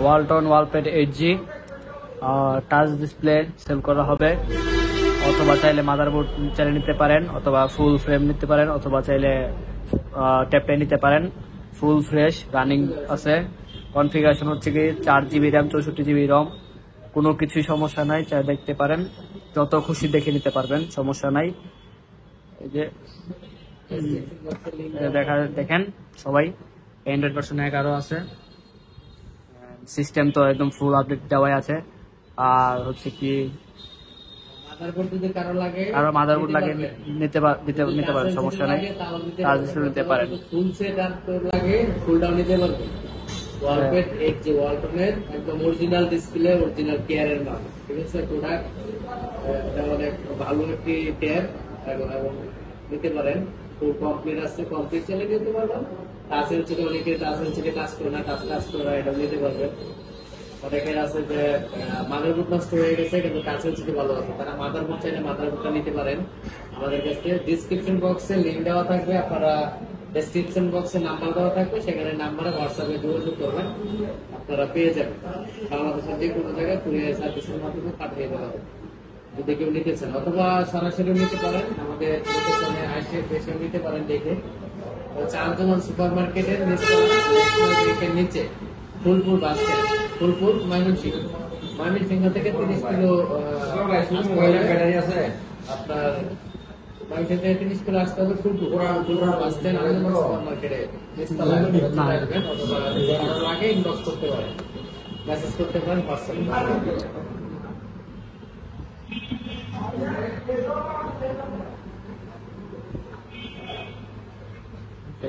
Walton Walpad 8G touch display sale করা হবে, অথবা চাইলে মাদারবোর্ড চাইলে নিতে পারেন, অথবা ফুল ফ্রেম নিতে পারেন, অথবা চাইলে ট্যাপটাই নিতে পারেন। ফুল ফ্রেশ রানিং আছে। কনফিগারেশন হচ্ছে কি 4GB র্যাম 64GB রম। কোনো কিছুই সমস্যা নাই, চাই দেখতে পারেন, যত খুশি দেখে নিতে পারবেন, সমস্যা নাই। এই যে দেখেন সবাই, অ্যান্ড্রয়েড ভার্সন 11 আছে। সিস্টেম তো একদম ফুল আপডেট দেওয়াই আছে। আর হচ্ছে কি আরো মাদারবোর্ড লাগে নিতে পারেন, সমস্যা নাই, চার্জ নিতে পারেন। ফুল সেট আর লাগে ফুল ডাউন নিতে পারবেন। ওয়ালপেড 8G ওয়ালটনের একদম অরিজিনাল ডিসপ্লে, অরিজিনাল কেয়ারের মাল, ঠিক আছে। প্রোডাক্ট এটা অনেক ভালো একটি ট্যাব এবং নিতে পারেন। ফুল কমপ্লিট আছে, কমপ্লিট চালিয়ে নিতে পারবেন। টাচের হচ্ছে অনেকে টাচের হচ্ছে কাজ করে না, টাচ কাজ করে না, এটা নিতে পারবেন। অনেকের আছে যে মাদারবোর্ড নষ্ট হয়ে গেছে কিন্তু টাচের হচ্ছে ভালো আছে, তারা মাদারবোর্ড চাইলে মাদারবোর্ডটা নিতে পারেন আমাদের কাছে। ডিসক্রিপশন বক্সে লিঙ্ক দেওয়া থাকবে, আপনারা ডেসক্রিপশন বক্সে নাম্বার দেওয়া থাকবে, সেখানে নাম্বারে হোয়াটসঅ্যাপে যোগাযোগ করবেন, আপনারা পেয়ে যাবেন। বাংলাদেশের যে কোনো জায়গায় কুরিয়ার সার্ভিসের মাধ্যমে পাঠিয়ে দেওয়া হবে যদি কেউ নিতে চান, অথবা সরাসরি নিতে পারেন, আমাদের লোকেশনে আসে বেশি নিতে পারেন। দেখে চাঁদমান সুপার মার্কেটের নিচে ফুলপুর বাস স্ট্যান্ড, ফুলপুর ময়মনসিংহ থেকে 30 কিলো ব্যাটারি আছে আপনার। থেকে 30 কিলো আসতে হবে ফুলপুর বাস স্ট্যান্ড, চাঁদমান সুপার মার্কেটে অথবা আগে ইনবক্স করতে পারেন, মেসেজ করতে পারেন হোয়াটসঅ্যাপে।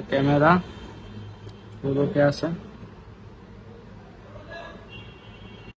ক্যামেরা পুরো কে আছে।